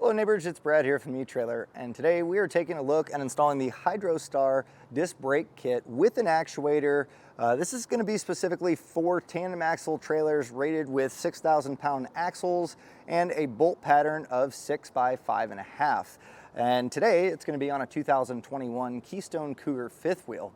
Hello neighbors, it's Brad here from eTrailer, and today we are taking a look at installing the Hydrastar Disc Brake Kit with an actuator. This is going to be specifically for tandem axle trailers rated with 6,000 pound axles and a bolt pattern of 6 by 5.5. And today it's going to be on a 2021 Keystone Cougar Fifth Wheel.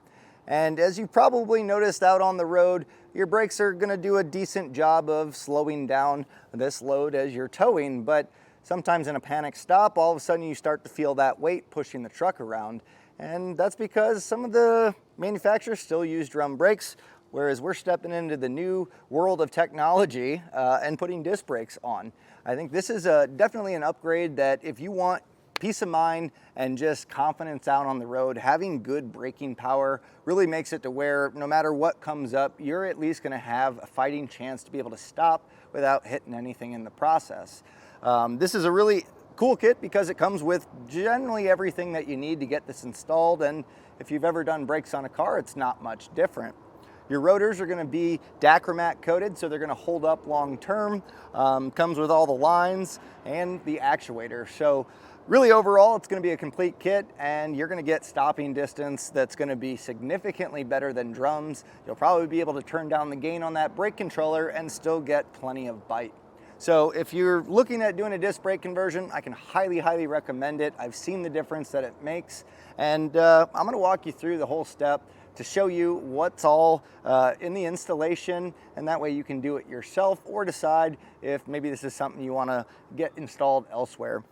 And as you probably noticed out on the road, your brakes are going to do a decent job of slowing down this load as you're towing, but sometimes in a panic stop, all of a sudden you start to feel that weight pushing the truck around. And that's because some of the manufacturers still use drum brakes, whereas we're stepping into the new world of technology and putting disc brakes on. I think this is definitely an upgrade that if you want peace of mind and just confidence out on the road, having good braking power really makes it to where no matter what comes up, you're at least going to have a fighting chance to be able to stop without hitting anything in the process. This is a really cool kit because it comes with generally everything that you need to get this installed, and if you've ever done brakes on a car, it's not much different. Your rotors are going to be dacrymat coated, so they're going to hold up long term. Comes with all the lines and the actuator. So really overall, it's going to be a complete kit, and you're going to get stopping distance that's going to be significantly better than drums. You'll probably be able to turn down the gain on that brake controller and still get plenty of bite. So if you're looking at doing a disc brake conversion, I can highly recommend it. I've seen the difference that it makes, and I'm going to walk you through the whole step to show you what's all in the installation, and that way you can do it yourself or decide if maybe this is something you want to get installed elsewhere.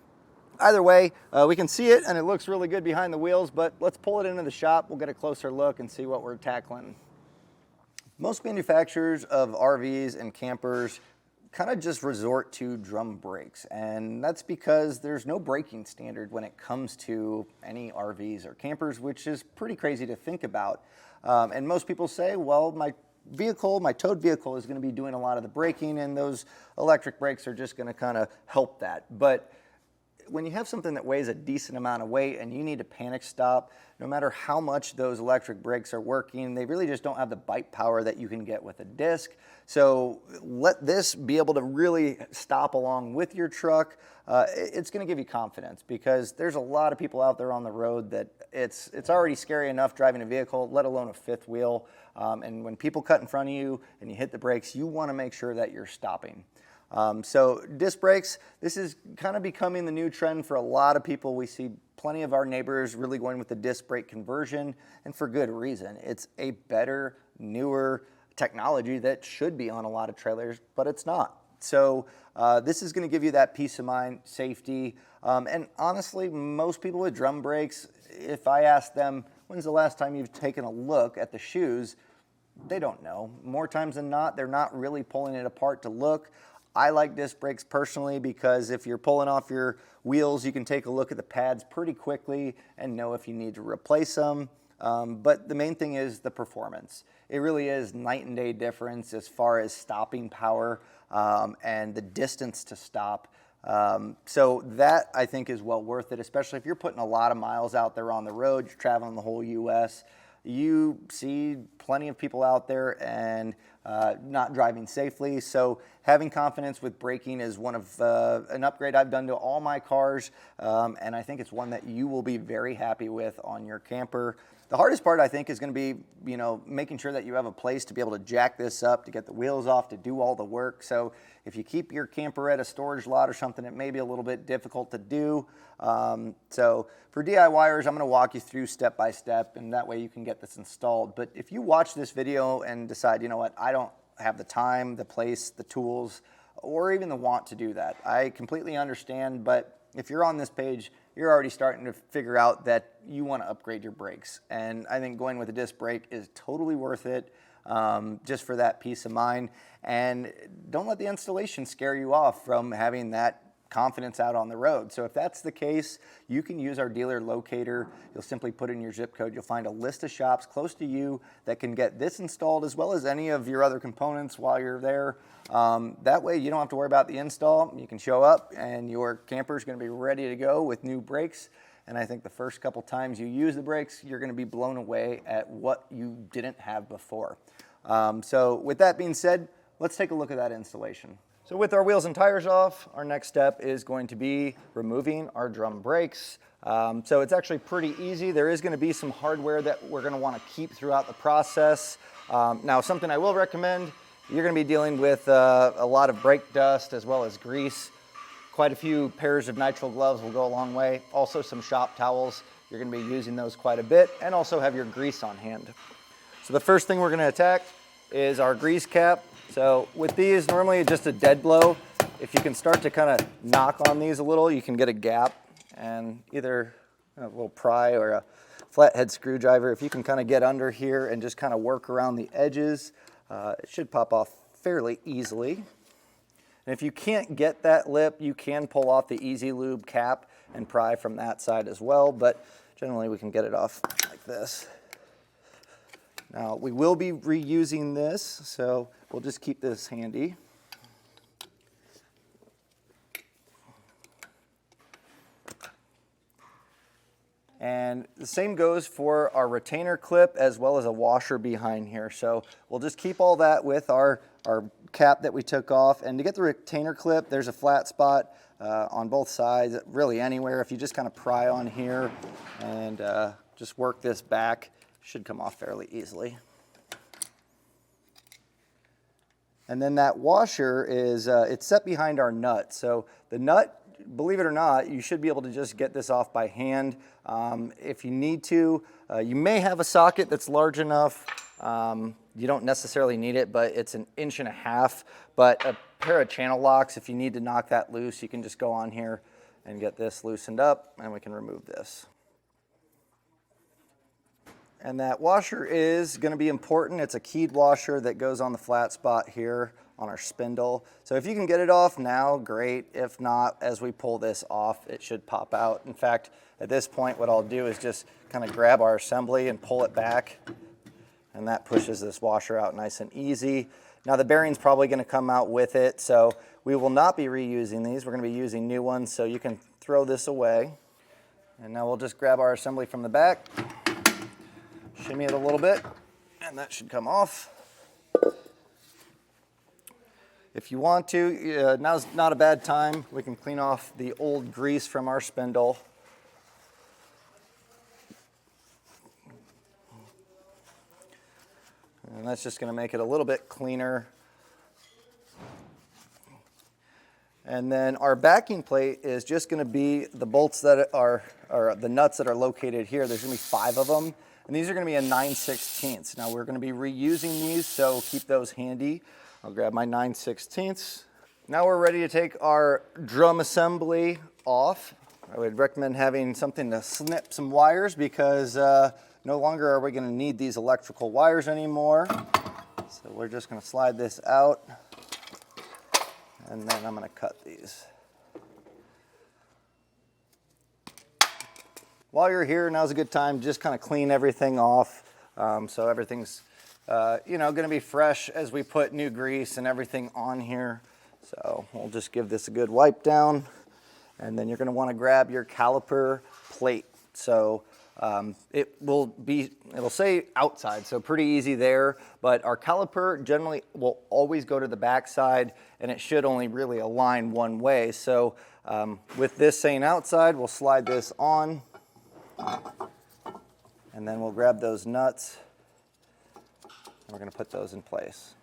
Either way, we can see it and it looks really good behind the wheels, but let's pull it into the shop. We'll get a closer look and see what we're tackling. Most manufacturers of RVs and campers kind of just resort to drum brakes, and that's because there's no braking standard when it comes to any RVs or campers, which is pretty crazy to think about. And most people say, well, my towed vehicle is going to be doing a lot of the braking, and those electric brakes are just going to kind of help that. But when you have something that weighs a decent amount of weight and you need to panic stop, no matter how much those electric brakes are working, they really just don't have the bite power that you can get with a disc. So let this be able to really stop along with your truck. It's going to give you confidence, because there's a lot of people out there on the road that it's already scary enough driving a vehicle, let alone a fifth wheel. And when people cut in front of you and you hit the brakes, you want to make sure that you're stopping. So disc brakes, this is kind of becoming the new trend for a lot of people. We see plenty of our neighbors really going with the disc brake conversion, and for good reason. It's a better, newer technology that should be on a lot of trailers, but it's not. So this is going to give you that peace of mind, safety, and honestly, most people with drum brakes, if I ask them, when's the last time you've taken a look at the shoes, they don't know. More times than not, they're not really pulling it apart to look. I like disc brakes personally because if you're pulling off your wheels, you can take a look at the pads pretty quickly and know if you need to replace them. But the main thing is the performance. It really is night and day difference as far as stopping power and the distance to stop. So that I think is well worth it, especially if you're putting a lot of miles out there on the road, you're traveling the whole US. You see plenty of people out there and not driving safely. So having confidence with braking is one of an upgrade I've done to all my cars, and I think it's one that you will be very happy with on your camper. The hardest part, I think, is going to be, making sure that you have a place to be able to jack this up, to get the wheels off, to do all the work. So if you keep your camper at a storage lot or something, it may be a little bit difficult to do. So for DIYers, I'm going to walk you through step by step, and that way you can get this installed. But if you watch this video and decide, you know what, I don't have the time, the place, the tools, or even the want to do that, I completely understand. But if you're on this page, you're already starting to figure out that you want to upgrade your brakes. And I think going with a disc brake is totally worth it, just for that peace of mind. And don't let the installation scare you off from having that confidence out on the road. So if that's the case, you can use our dealer locator. You'll simply put in your zip code. You'll find a list of shops close to you that can get this installed, as well as any of your other components while you're there. That way you don't have to worry about the install. You can show up and your camper is going to be ready to go with new brakes. And I think the first couple times you use the brakes, you're going to be blown away at what you didn't have before. So with that being said, let's take a look at that installation. So with our wheels and tires off, our next step is going to be removing our drum brakes. So it's actually pretty easy. There is going to be some hardware that we're going to want to keep throughout the process. Now, something I will recommend, you're going to be dealing with a lot of brake dust as well as grease. Quite a few pairs of nitrile gloves will go a long way. Also some shop towels. You're going to be using those quite a bit, and also have your grease on hand. So the first thing we're going to attack is our grease cap. So with these, normally just a dead blow. If you can start to kind of knock on these a little, you can get a gap, and either a little pry or a flathead screwdriver, if you can kind of get under here and just kind of work around the edges, it should pop off fairly easily. And if you can't get that lip, you can pull off the Easy Lube cap and pry from that side as well, but generally we can get it off like this. Now, we will be reusing this, so we'll just keep this handy. And the same goes for our retainer clip as well as a washer behind here. So we'll just keep all that with our cap that we took off. And to get the retainer clip, there's a flat spot on both sides, really anywhere. If you just kind of pry on here and just work this back, should come off fairly easily. And then that washer is, it's set behind our nut. So the nut, believe it or not, you should be able to just get this off by hand. If you need to, you may have a socket that's large enough. You don't necessarily need it, but it's 1.5 inches. But a pair of channel locks, if you need to knock that loose, you can just go on here and get this loosened up, and we can remove this. And that washer is going to be important. It's a keyed washer that goes on the flat spot here on our spindle. So if you can get it off now, great. If not, as we pull this off, it should pop out. In fact, at this point, what I'll do is just kind of grab our assembly and pull it back, and that pushes this washer out nice and easy. Now the bearing's probably going to come out with it, so we will not be reusing these. We're going to be using new ones, so you can throw this away. And now we'll just grab our assembly from the back, shimmy it a little bit, and that should come off. If you want to, now's not a bad time. We can clean off the old grease from our spindle. And that's just going to make it a little bit cleaner. And then our backing plate is just going to be the bolts that are, or the nuts that are located here. There's going to be 5 of them. And these are going to be a 9/16. Now we're going to be reusing these, so keep those handy. I'll grab my 9/16. Now we're ready to take our drum assembly off. I would recommend having something to snip some wires, because no longer are we going to need these electrical wires anymore. So we're just going to slide this out, and then I'm going to cut these. While you're here, now's a good time to just kind of clean everything off, so everything's going to be fresh as we put new grease and everything on here. So we'll just give this a good wipe down, and then you're going to want to grab your caliper plate. So it'll say outside, so pretty easy there, but our caliper generally will always go to the back side, and it should only really align one way. So with this saying outside, we'll slide this on, and then we'll grab those nuts, and we're going to put those in place.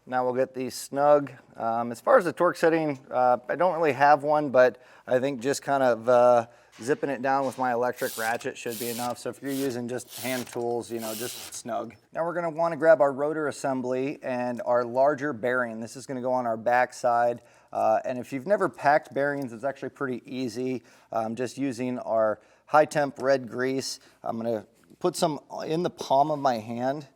Now we'll get these snug. As far as the torque setting, I don't really have one, but I think just kind of zipping it down with my electric ratchet should be enough. So if you're using just hand tools, just snug. Now we're going to want to grab our rotor assembly and our larger bearing. This is going to go on our back side. And if you've never packed bearings, it's actually pretty easy. Just using our high temp red grease. I'm going to put some in the palm of my hand.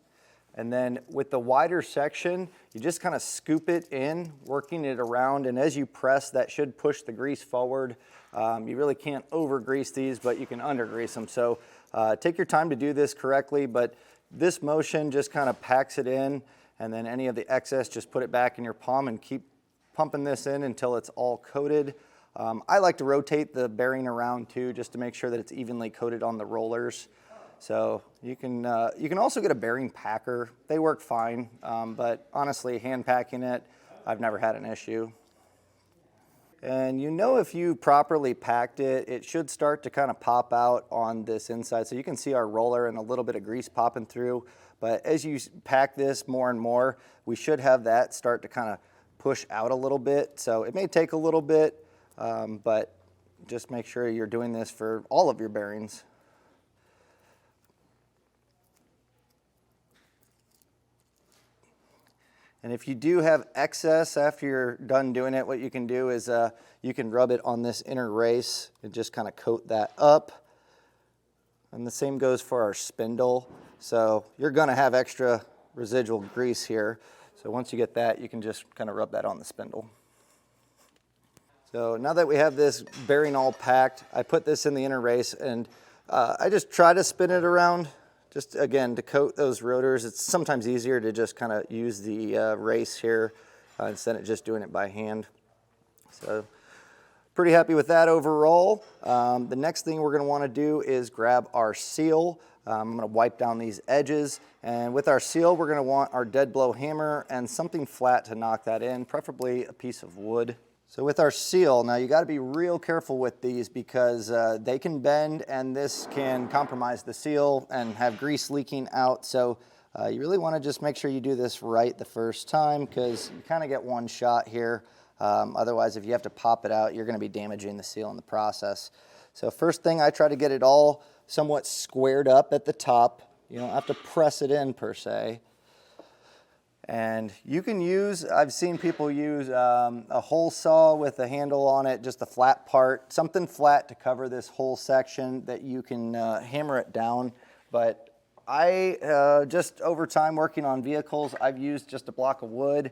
And then with the wider section, you just kind of scoop it in, working it around. And as you press, that should push the grease forward. You really can't over grease these, but you can under grease them. So take your time to do this correctly, but this motion just kind of packs it in, and then any of the excess, just put it back in your palm and keep pumping this in until it's all coated. I like to rotate the bearing around too, just to make sure that it's evenly coated on the rollers. So you can also get a bearing packer. They work fine, but honestly, hand packing it I've never had an issue. And you know, if you properly packed it, it should start to kind of pop out on this inside. So you can see our roller and a little bit of grease popping through. But as you pack this more and more, we should have that start to kind of push out a little bit. So it may take a little bit, but just make sure you're doing this for all of your bearings. And if you do have excess after you're done doing it, what you can do is you can rub it on this inner race and just kind of coat that up. And the same goes for our spindle. So you're going to have extra residual grease here. So once you get that, you can just kind of rub that on the spindle. So now that we have this bearing all packed, I put this in the inner race and I just try to spin it around. Just again, to coat those rotors. It's sometimes easier to just kind of use the race here instead of just doing it by hand. So pretty happy with that overall. The next thing we're going to want to do is grab our seal. I'm going to wipe down these edges, and with our seal we're going to want our dead blow hammer and something flat to knock that in, preferably a piece of wood. So with our seal, now you got to be real careful with these because they can bend and this can compromise the seal and have grease leaking out. So you really want to just make sure you do this right the first time because you kind of get one shot here. Otherwise, if you have to pop it out, you're going to be damaging the seal in the process. So first thing, I try to get it all somewhat squared up at the top. You don't have to press it in per se. And you can use, I've seen people use a hole saw with a handle on it, just a flat part, something flat to cover this whole section that you can hammer it down. But I, just over time working on vehicles, I've used just a block of wood.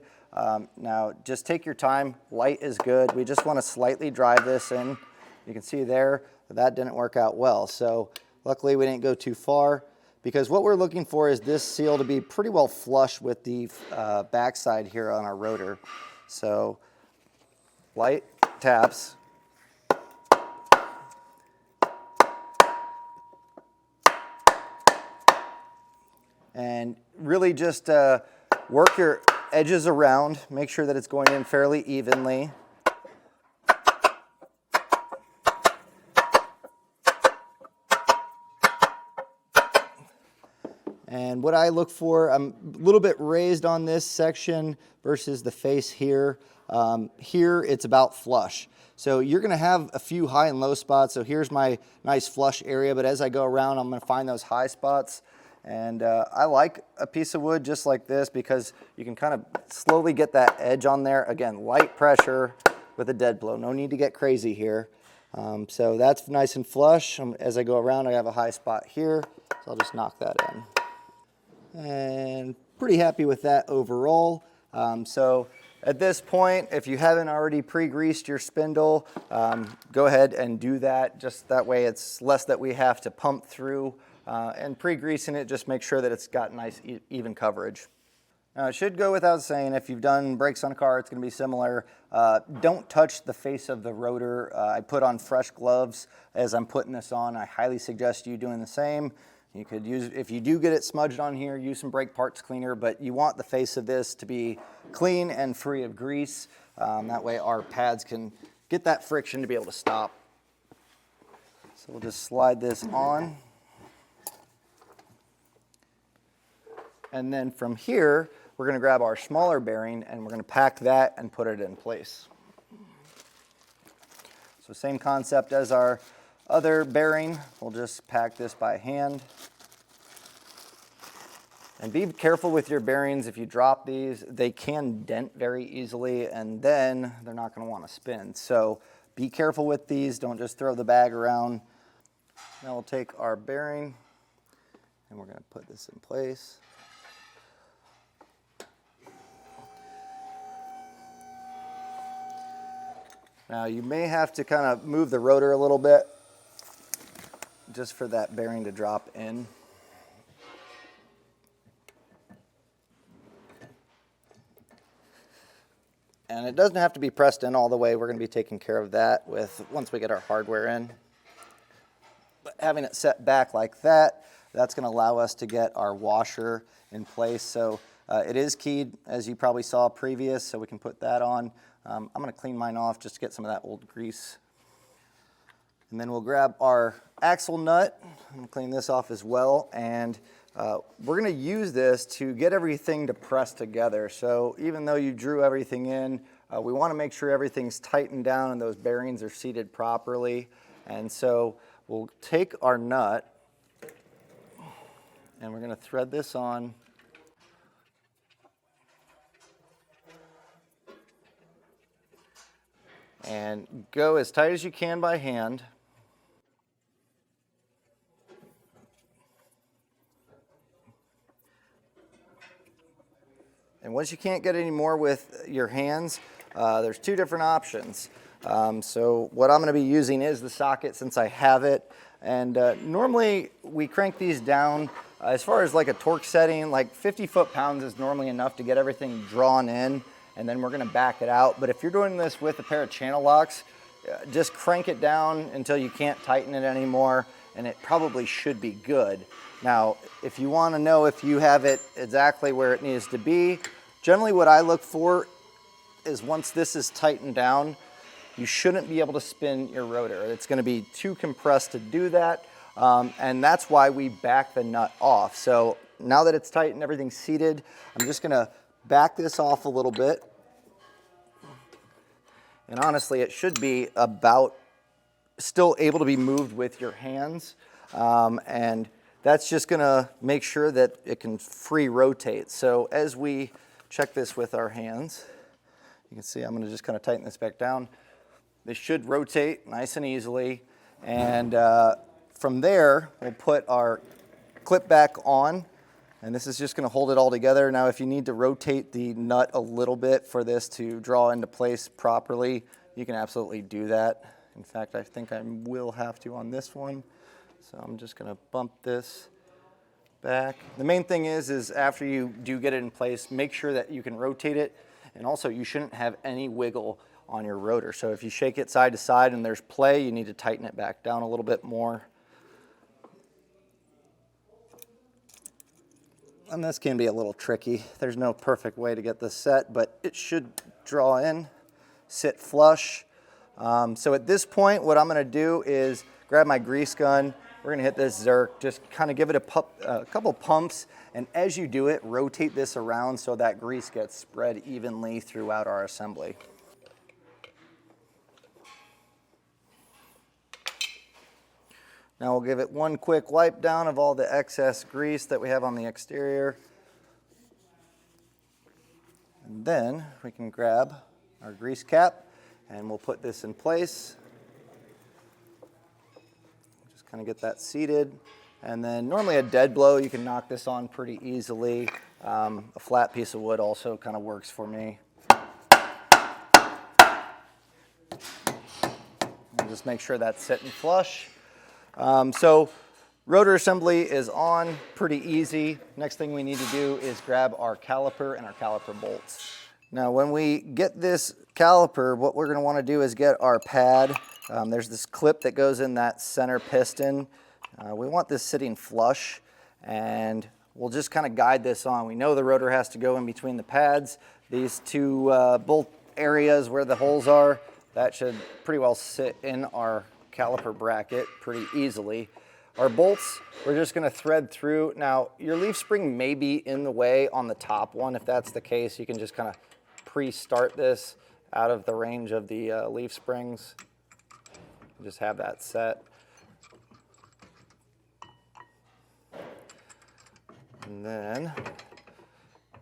Now just take your time, light is good. We just want to slightly drive this in. You can see there, that didn't work out well. So luckily we didn't go too far, because what we're looking for is this seal to be pretty well flush with the backside here on our rotor. So light taps. And really just work your edges around, make sure that it's going in fairly evenly. And what I look for, I'm a little bit raised on this section versus the face here. Here it's about flush. So you're going to have a few high and low spots. So here's my nice flush area, but as I go around, I'm going to find those high spots. And I like a piece of wood just like this because you can kind of slowly get that edge on there. Again, light pressure with a dead blow. No need to get crazy here. So that's nice and flush. As I go around, I have a high spot here. So I'll just knock that in. And pretty happy with that overall. So at this point, if you haven't already pre-greased your spindle, go ahead and do that. Just that way it's less that we have to pump through. And pre-greasing it, just make sure that it's got nice even coverage. Now it should go without saying, if you've done brakes on a car, it's going to be similar. Don't touch the face of the rotor. I put on fresh gloves as I'm putting this on. I highly suggest you doing the same. You could use, if you do get it smudged on here, use some brake parts cleaner, but you want the face of this to be clean and free of grease. That way our pads can get that friction to be able to stop. So we'll just slide this on. And then from here, we're going to grab our smaller bearing and we're going to pack that and put it in place. So same concept as our other bearing, we'll just pack this by hand. And be careful with your bearings. If you drop these, they can dent very easily and then they're not going to want to spin. So be careful with these, don't just throw the bag around. Now we'll take our bearing and we're going to put this in place. Now you may have to kind of move the rotor a little bit just for that bearing to drop in. And it doesn't have to be pressed in all the way. We're going to be taking care of that once we get our hardware in. But having it set back like that, that's going to allow us to get our washer in place. So It is keyed, as you probably saw previous, so we can put that on. I'm going to clean mine off just to get some of that old grease. And then we'll grab our axle nut. I'm going to clean this off as well. And we're going to use this to get everything to press together. So even though you drew everything in, we want to make sure everything's tightened down and those bearings are seated properly. And so we'll take our nut and we're going to thread this on. And go as tight as you can by hand. And once you can't get any more with your hands, there's two different options. So what I'm going to be using is the socket since I have it. And normally we crank these down as far as like a torque setting, like 50 foot-pounds is normally enough to get everything drawn in, and then we're going to back it out. But if you're doing this with a pair of channel locks, just crank it down until you can't tighten it anymore, and it probably should be good. Now, if you want to know if you have it exactly where it needs to be, generally what I look for is once this is tightened down, you shouldn't be able to spin your rotor. It's going to be too compressed to do that, and that's why we back the nut off. So now that it's tight and everything's seated, I'm just going to back this off a little bit. And honestly, it should be about still able to be moved with your hands, and that's just going to make sure that it can free rotate. So as we check this with our hands, you can see I'm going to just kind of tighten this back down. This should rotate nice and easily, and from there we'll put our clip back on, and this is just going to hold it all together. Now if you need to rotate the nut a little bit for this to draw into place properly, you can absolutely do that. In fact, I think I will have to on this one, so I'm just going to bump this back. The main thing is after you do get it in place, make sure that you can rotate it, and also you shouldn't have any wiggle on your rotor. So if you shake it side to side and there's play, you need to tighten it back down a little bit more. And this can be a little tricky. There's no perfect way to get this set, but it should draw in, sit flush. So at this point, what I'm going to do is grab my grease gun. We're going to hit this zerk, just kind of give it a couple pumps, and as you do it, rotate this around so that grease gets spread evenly throughout our assembly. Now we'll give it one quick wipe down of all the excess grease that we have on the exterior. And then we can grab our grease cap and we'll put this in place. Just kind of get that seated. And then normally a dead blow, you can knock this on pretty easily. A flat piece of wood also kind of works for me. And just make sure that's sitting flush. So rotor assembly is on, pretty easy. Next thing we need to do is grab our caliper and our caliper bolts. Now when we get this caliper, what we're going to want to do is get our pad. There's this clip that goes in that center piston. We want this sitting flush, and we'll just kind of guide this on. We know the rotor has to go in between the pads. These two bolt areas where the holes are, that should pretty well sit in our caliper bracket pretty easily. Our bolts, we're just going to thread through. Now, your leaf spring may be in the way on the top one. If that's the case, you can just kind of pre-start this out of the range of the leaf springs. Just have that set. And then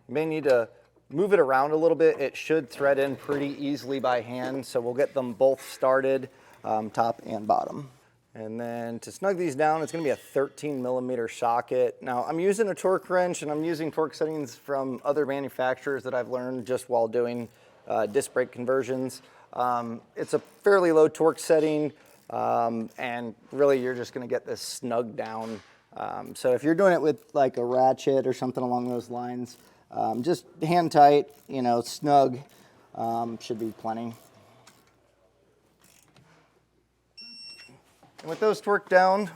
you may need to move it around a little bit. It should thread in pretty easily by hand, so we'll get them both started. Top and bottom. And then to snug these down, it's going to be a 13 millimeter socket. Now I'm using a torque wrench and I'm using torque settings from other manufacturers that I've learned just while doing disc brake conversions. It's a fairly low torque setting, and really you're just going to get this snug down. So if you're doing it with like a ratchet or something along those lines, just hand tight, you know, snug, should be plenty. And with those torqued down,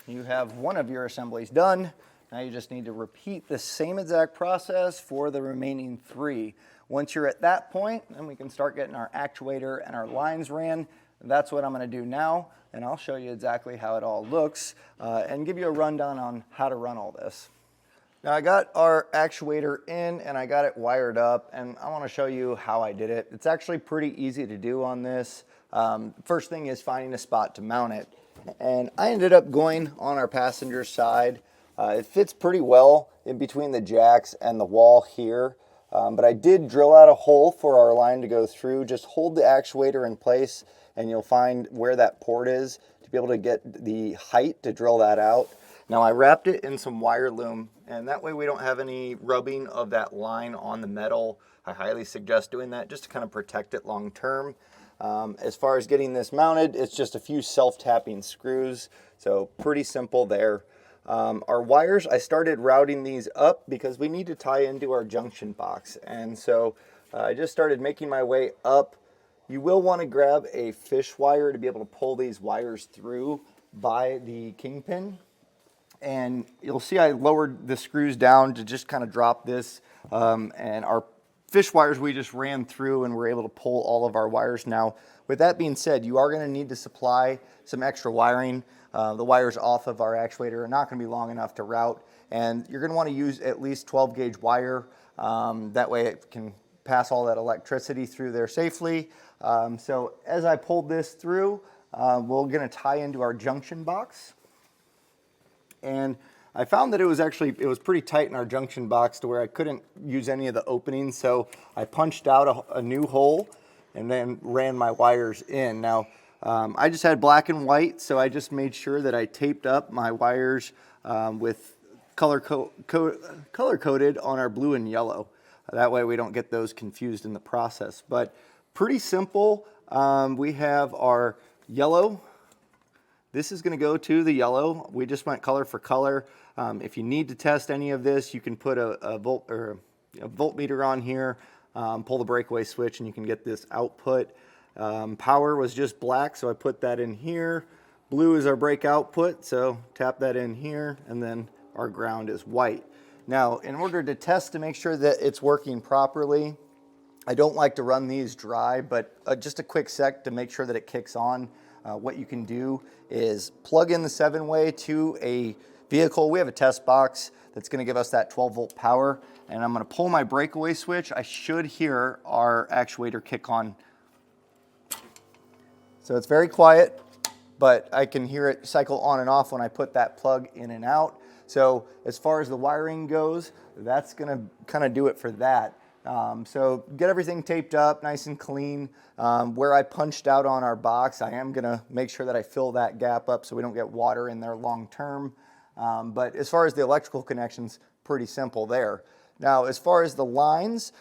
you have one of your assemblies done. Now you just need to repeat the same exact process for the remaining 3. Once you're at that point, then we can start getting our actuator and our lines ran. That's what I'm going to do now, and I'll show you exactly how it all looks and give you a rundown on how to run all this. Now I got our actuator in and I got it wired up, and I want to show you how I did it. It's actually pretty easy to do on this. First thing is finding a spot to mount it. And I ended up going on our passenger side. It fits pretty well in between the jacks and the wall here. But I did drill out a hole for our line to go through. Just hold the actuator in place and you'll find where that port is to be able to get the height to drill that out. Now I wrapped it in some wire loom, and that way we don't have any rubbing of that line on the metal. I highly suggest doing that just to kind of protect it long term. As far as getting this mounted, it's just a few self-tapping screws, so pretty simple there. Our wires, I started routing these up because we need to tie into our junction box, and so I just started making my way up. You will want to grab a fish wire to be able to pull these wires through by the kingpin. And you'll see I lowered the screws down to just kind of drop this, and our fish wires we just ran through and we're able to pull all of our wires. Now, with that being said, you are going to need to supply some extra wiring. The wires off of our actuator are not going to be long enough to route, and you're going to want to use at least 12 gauge wire. That way it can pass all that electricity through there safely. So as I pulled this through, we're going to tie into our junction box. And I found that it was pretty tight in our junction box to where I couldn't use any of the openings, so I punched out a new hole and then ran my wires in. Now, I just had black and white, so I just made sure that I taped up my wires with color-coded on our blue and yellow. That way we don't get those confused in the process. But pretty simple. We have our yellow. This is going to go to the yellow. We just went color for color. If you need to test any of this, you can put a voltmeter on here, pull the breakaway switch, and you can get this output. Power was just black, so I put that in here. Blue is our brake output, so tap that in here, and then our ground is white. Now, in order to test to make sure that it's working properly, I don't like to run these dry, but just a quick sec to make sure that it kicks on. What you can do is plug in the 7-way to a vehicle. We have a test box that's going to give us that 12 volt power, and I'm going to pull my breakaway switch. I should hear our actuator kick on. So it's very quiet, but I can hear it cycle on and off when I put that plug in and out. So as far as the wiring goes, that's going to kind of do it for that. So get everything taped up nice and clean. Where I punched out on our box, I am going to make sure that I fill that gap up so we don't get water in there long term. But as far as the electrical connections, pretty simple there. Now, as far as the lines,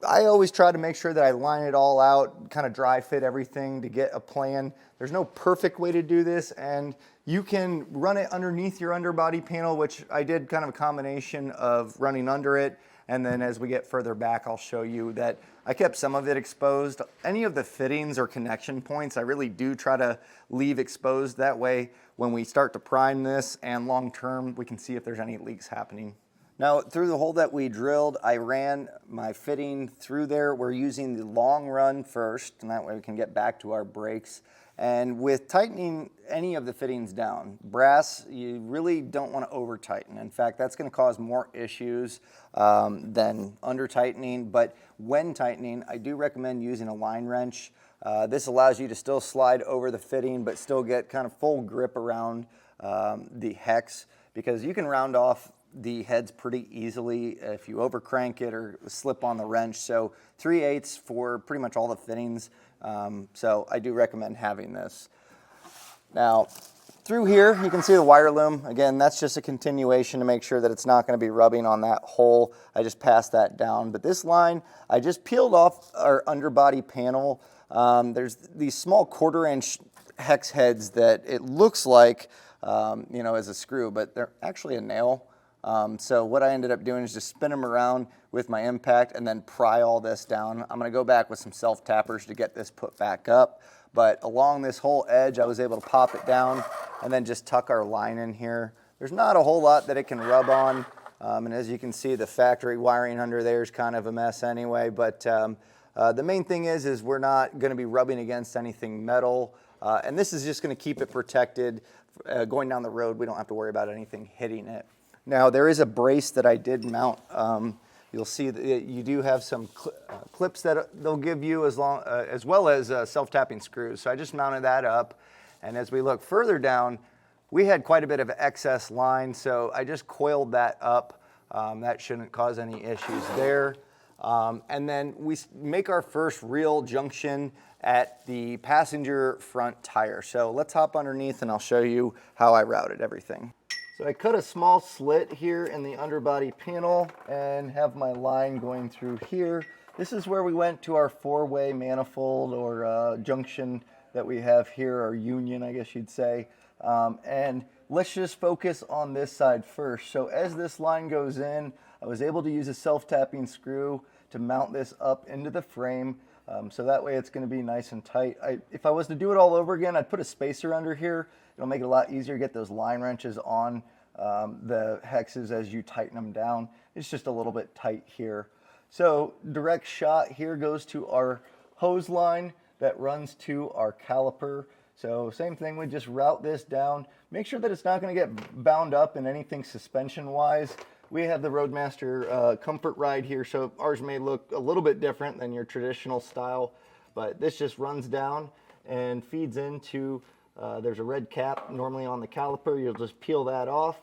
I always try to make sure that I line it all out, kind of dry fit everything to get a plan. There's no perfect way to do this, and you can run it underneath your underbody panel, which I did kind of a combination of running under it. And then as we get further back, I'll show you that I kept some of it exposed. Any of the fittings or connection points, I really do try to leave exposed. That way, when we start to prime this and long term, we can see if there's any leaks happening. Now, through the hole that we drilled, I ran my fitting through there. We're using the long run first, and that way we can get back to our brakes. And with tightening any of the fittings down, brass, you really don't want to over tighten. In fact, that's going to cause more issues than under tightening. But when tightening, I do recommend using a line wrench. This allows you to still slide over the fitting, but still get kind of full grip around the hex, because you can round off the heads pretty easily if you over crank it or slip on the wrench. So 3/8 for pretty much all the fittings. So I do recommend having this. Now, through here, you can see the wire loom. Again, that's just a continuation to make sure that it's not going to be rubbing on that hole. I just passed that down. But this line, I just peeled off our underbody panel. There's these small 1/4-inch hex heads that it looks like, as a screw, but they're actually a nail. So what I ended up doing is just spin them around with my impact and then pry all this down. I'm going to go back with some self-tappers to get this put back up. But along this whole edge, I was able to pop it down and then just tuck our line in here. There's not a whole lot that it can rub on, and as you can see, the factory wiring under there is kind of a mess anyway, but the main thing is we're not going to be rubbing against anything metal, and this is just going to keep it protected. Going down the road, we don't have to worry about anything hitting it. Now, there is a brace that I did mount. You'll see that you do have some clips that they'll give you as well as self-tapping screws. So I just mounted that up, and as we look further down, we had quite a bit of excess line, so I just coiled that up. That shouldn't cause any issues there. And then we make our first real junction at the passenger front tire. So let's hop underneath and I'll show you how I routed everything. So I cut a small slit here in the underbody panel and have my line going through here. This is where we went to our 4-way manifold or junction that we have here, or union, I guess you'd say. And let's just focus on this side first. So as this line goes in, I was able to use a self-tapping screw to mount this up into the frame. So that way it's going to be nice and tight. If I was to do it all over again, I'd put a spacer under here. It'll make it a lot easier to get those line wrenches on the hexes as you tighten them down. It's just a little bit tight here. So direct shot here goes to our hose line that runs to our caliper. So same thing, we just route this down. Make sure that it's not going to get bound up in anything suspension-wise. We have the Roadmaster Comfort Ride here, so ours may look a little bit different than your traditional style, but this just runs down and feeds into, there's a red cap normally on the caliper. You'll just peel that off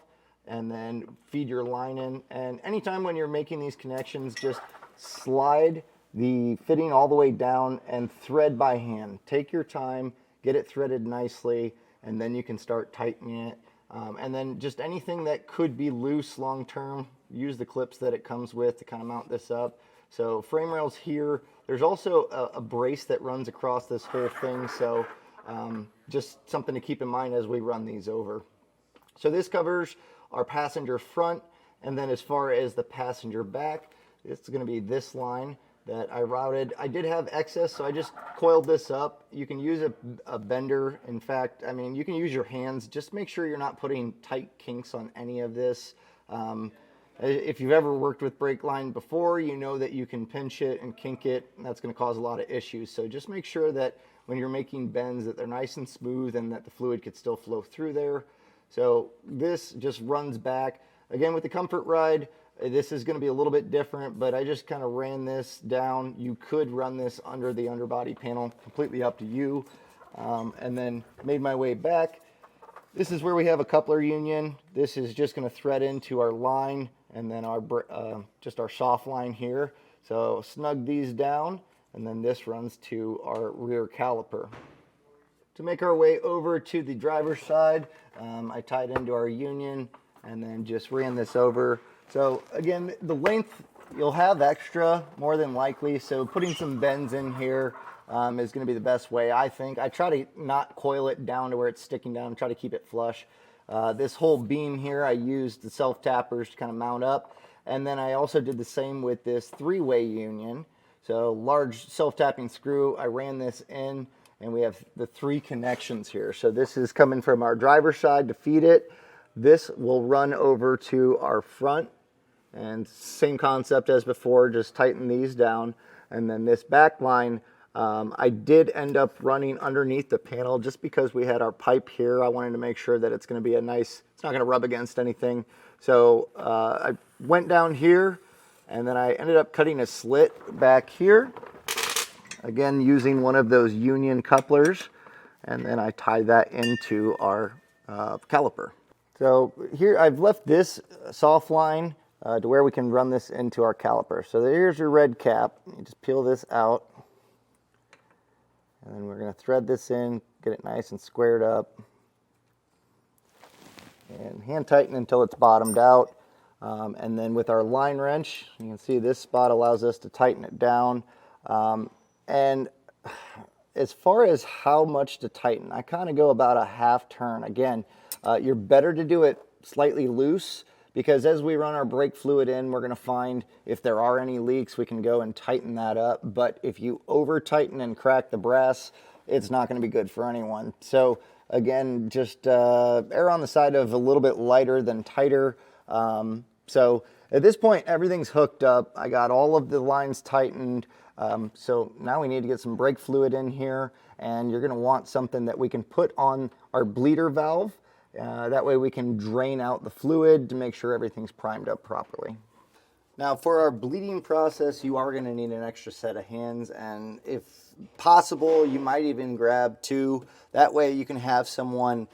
and then feed your line in. And anytime when you're making these connections, just slide the fitting all the way down and thread by hand. Take your time, get it threaded nicely, and then you can start tightening it. And then just anything that could be loose long term, use the clips that it comes with to kind of mount this up. So frame rails here. There's also a brace that runs across this whole thing, so just something to keep in mind as we run these over. So this covers our passenger front, and then as far as the passenger back, it's going to be this line that I routed. I did have excess, so I just coiled this up. You can use a bender. In fact, I mean, you can use your hands. Just make sure you're not putting tight kinks on any of this. If you've ever worked with brake line before, you know that you can pinch it and kink it, and that's going to cause a lot of issues. So just make sure that when you're making bends that they're nice and smooth and that the fluid could still flow through there. So this just runs back. Again, with the Comfort Ride, this is going to be a little bit different, but I just kind of ran this down. You could run this under the underbody panel, completely up to you. And then made my way back. This is where we have a coupler union. This is just going to thread into our line and then our just our soft line here. So snug these down, and then this runs to our rear caliper. To make our way over to the driver's side, I tied into our union and then just ran this over. So again, the length you'll have extra more than likely, so putting some bends in here is going to be the best way, I think. I try to not coil it down to where it's sticking down, try to keep it flush. This whole beam here, I used the self-tappers to kind of mount up, and then I also did the same with this 3-way union. So large self-tapping screw, I ran this in, and we have the 3 connections here. So this is coming from our driver's side to feed it. This will run over to our front, and same concept as before, just tighten these down. And then this back line, I did end up running underneath the panel just because we had our pipe here. I wanted to make sure that it's going to be a nice, it's not going to rub against anything. So I went down here, and then I ended up cutting a slit back here, again using one of those union couplers, and then I tied that into our caliper. So here I've left this soft line to where we can run this into our caliper. So here's your red cap. You just peel this out, and then we're going to thread this in, get it nice and squared up, and hand tighten until it's bottomed out. And then with our line wrench, you can see this spot allows us to tighten it down. And as far as how much to tighten, I kind of go about a half turn. Again, you're better to do it slightly loose, because as we run our brake fluid in, we're going to find if there are any leaks, we can go and tighten that up. But if you over tighten and crack the brass, it's not going to be good for anyone. So Again, just err on the side of a little bit lighter than tighter. So at this point, everything's hooked up. I got all of the lines tightened. So now we need to get some brake fluid in here, and you're gonna want something that we can put on our bleeder valve. That way we can drain out the fluid to make sure everything's primed up properly. Now for our bleeding process, you are gonna need an extra set of hands, and if possible, you might even grab two. That way you can have someone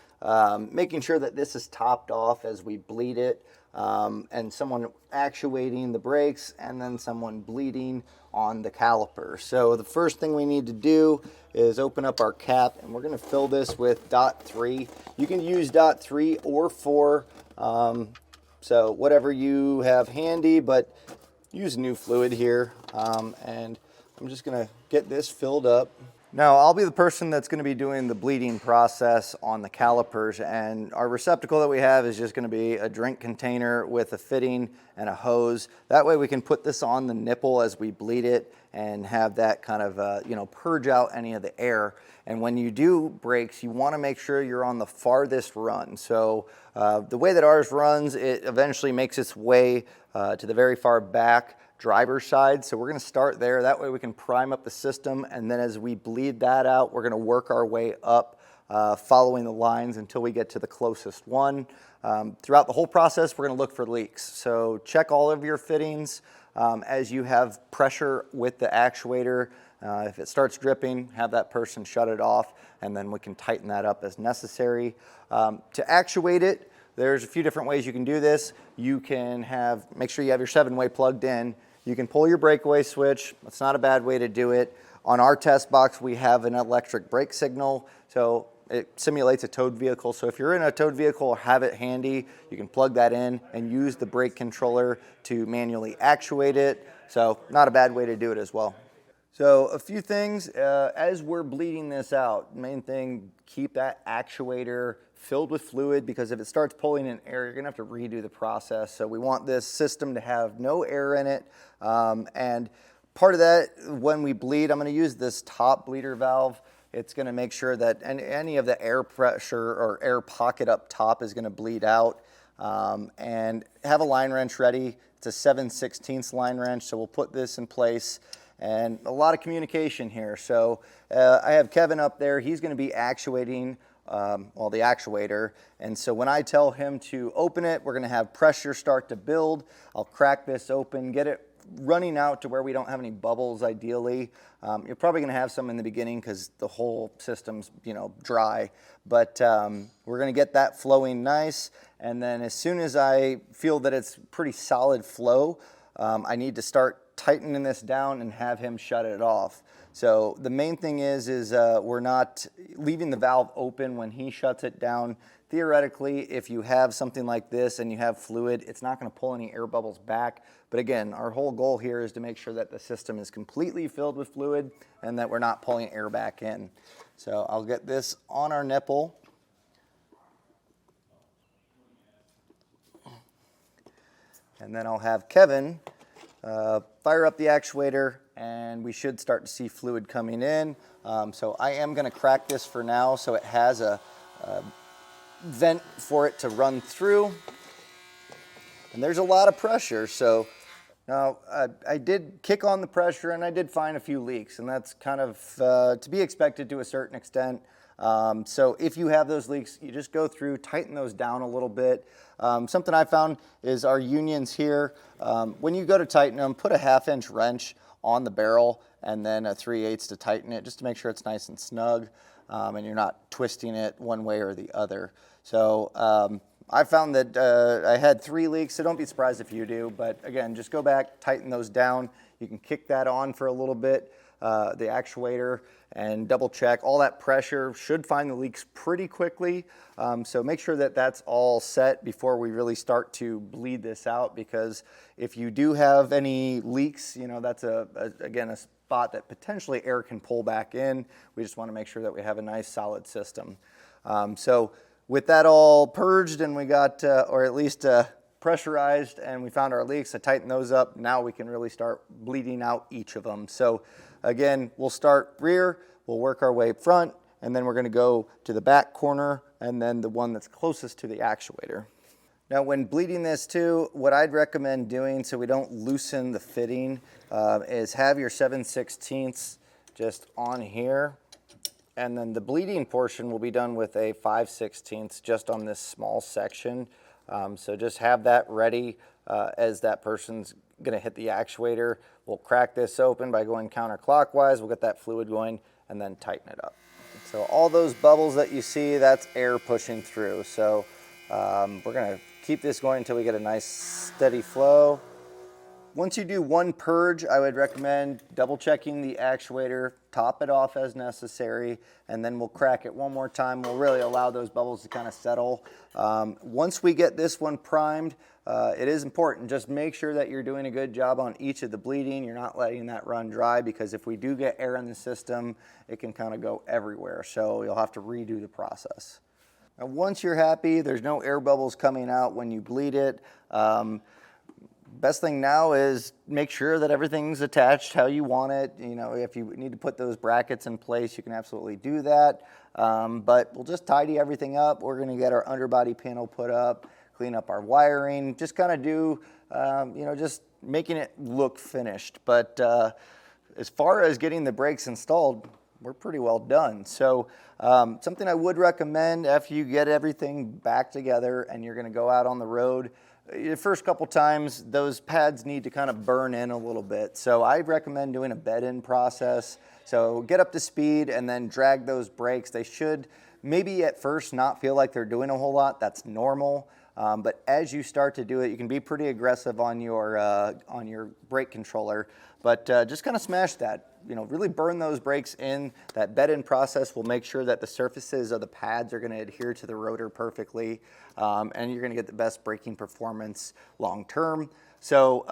making sure that this is topped off as we bleed it, and someone actuating the brakes, and then someone bleeding on the caliper. So the first thing we need to do is open up our cap, and we're gonna fill this with .3. You can use .3 or 4, so whatever you have handy, but use new fluid here. And I'm just gonna get this filled up. Now I'll be the person that's gonna be doing the bleeding process on the calipers, and our receptacle that we have is just gonna be a drink container with a fitting and a hose. That way we can put this on the nipple as we bleed it and have that kind of, you know, purge out any of the air. And when you do brakes, you wanna make sure you're on the farthest run. So the way that ours runs, it eventually makes its way to the very far back driver's side. So we're gonna start there. That way we can prime up the system, and then as we bleed that out, we're gonna work our way up following the lines until we get to the closest one. Throughout the whole process, we're gonna look for leaks. So check all of your fittings as you have pressure with the actuator. If it starts dripping, have that person shut it off, and then we can tighten that up as necessary. To actuate it, there's a few different ways you can do this. You can make sure you have your 7-way plugged in. You can pull your breakaway switch. That's not a bad way to do it. On our test box, we have an electric brake signal, so it simulates a towed vehicle. So if you're in a towed vehicle or have it handy, you can plug that in and use the brake controller to manually actuate it. So not a bad way to do it as well. So a few things, as we're bleeding this out, main thing, keep that actuator filled with fluid, because if it starts pulling in air, you're gonna have to redo the process. So we want this system to have no air in it. And part of that, when we bleed, I'm gonna use this top bleeder valve. It's gonna make sure that any of the air pressure or air pocket up top is gonna bleed out. And have a line wrench ready. It's a 7/16 line wrench, so we'll put this in place. And a lot of communication here. So I have Kevin up there. He's gonna be actuating the actuator. And so when I tell him to open it, we're gonna have pressure start to build. I'll crack this open, get it running out to where we don't have any bubbles ideally. You're probably gonna have some in the beginning because the whole system's, you know, dry. But we're gonna get that flowing nice. And then as soon as I feel that it's pretty solid flow, I need to start tightening this down and have him shut it off. So the main thing is we're not leaving the valve open when he shuts it down. Theoretically, if you have something like this and you have fluid, it's not going to pull any air bubbles back. But again, our whole goal here is to make sure that the system is completely filled with fluid and that we're not pulling air back in. So I'll get this on our nipple. And then I'll have Kevin fire up the actuator, and we should start to see fluid coming in. So I am going to crack this for now so it has a vent for it to run through. And there's a lot of pressure. So now I did kick on the pressure and I did find a few leaks, and that's kind of to be expected to a certain extent. So if you have those leaks, you just go through, tighten those down a little bit. Something I found is our unions here. When you go to tighten them, put a 1/2-inch wrench on the barrel and then a 3/8 to tighten it, just to make sure it's nice and snug and you're not twisting it one way or the other. So I found that I had 3 leaks, so don't be surprised if you do. But again, just go back, tighten those down. You can kick that on for a little bit, the actuator, and double check. All that pressure should find the leaks pretty quickly. So make sure that that's all set before we really start to bleed this out, because if you do have any leaks, you know, that's again a spot that potentially air can pull back in. We just want to make sure that we have a nice solid system. So with that all purged and we got, or at least pressurized, and we found our leaks, I tightened those up. Now we can really start bleeding out each of them. So again, we'll start rear, we'll work our way front, and then we're going to go to the back corner and then the one that's closest to the actuator. Now when bleeding this too, what I'd recommend doing so we don't loosen the fitting is have your 7/16 just on here, and then the bleeding portion will be done with a 5/16 just on this small section. So just have that ready as that person's going to hit the actuator. We'll crack this open by going counterclockwise. We'll get that fluid going and then tighten it up. So all those bubbles that you see, that's air pushing through. So we're going to keep this going until we get a nice steady flow. Once you do one purge, I would recommend double checking the actuator, top it off as necessary, and then we'll crack it one more time. We'll really allow those bubbles to kind of settle. Once we get this one primed, it is important, just make sure that you're doing a good job on each of the bleeding. You're not letting that run dry, because if we do get air in the system, it can kind of go everywhere. So you'll have to redo the process. Now, once you're happy, there's no air bubbles coming out when you bleed it. Best thing now is make sure that everything's attached how you want it. You know, if you need to put those brackets in place, you can absolutely do that. But we'll just tidy everything up. We're going to get our underbody panel put up, clean up our wiring, just kind of do, you know, just making it look finished. But as far as getting the brakes installed, we're pretty well done. So something I would recommend after you get everything back together and you're going to go out on the road, the first couple times those pads need to kind of burn in a little bit. So I recommend doing a bed-in process. So get up to speed and then drag those brakes. They should maybe at first not feel like they're doing a whole lot. That's normal. But as you start to do it, you can be pretty aggressive on your brake controller. But just kind of smash that. You know, really burn those brakes in. That bed-in process will make sure that the surfaces of the pads are going to adhere to the rotor perfectly, and you're going to get the best braking performance long term. So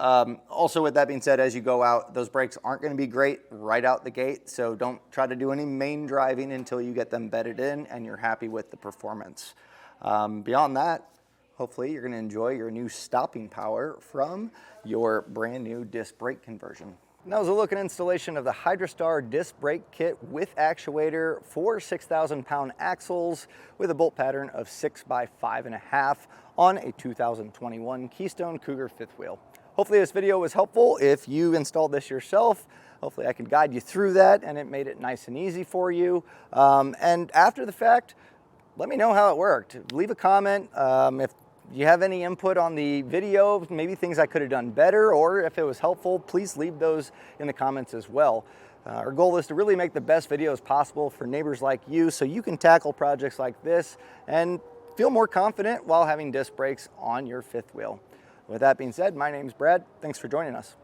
also with that being said, as you go out, those brakes aren't going to be great right out the gate. So don't try to do any main driving until you get them bedded in and you're happy with the performance. Beyond that, hopefully you're going to enjoy your new stopping power from your brand new disc brake conversion. And that was a look and installation of the Hydrastar Disc Brake Kit with actuator for 6,000-pound axles with a bolt pattern of 6 by 5.5 on a 2021 Keystone Cougar Fifth Wheel. Hopefully this video was helpful. If you installed this yourself, hopefully I could guide you through that and it made it nice and easy for you. And after the fact, let me know how it worked. Leave a comment. If you have any input on the video, maybe things I could have done better, or if it was helpful, please leave those in the comments as well. Our goal is to really make the best videos possible for neighbors like you so you can tackle projects like this and feel more confident while having disc brakes on your fifth wheel. With that being said, my name's Brad. Thanks for joining us.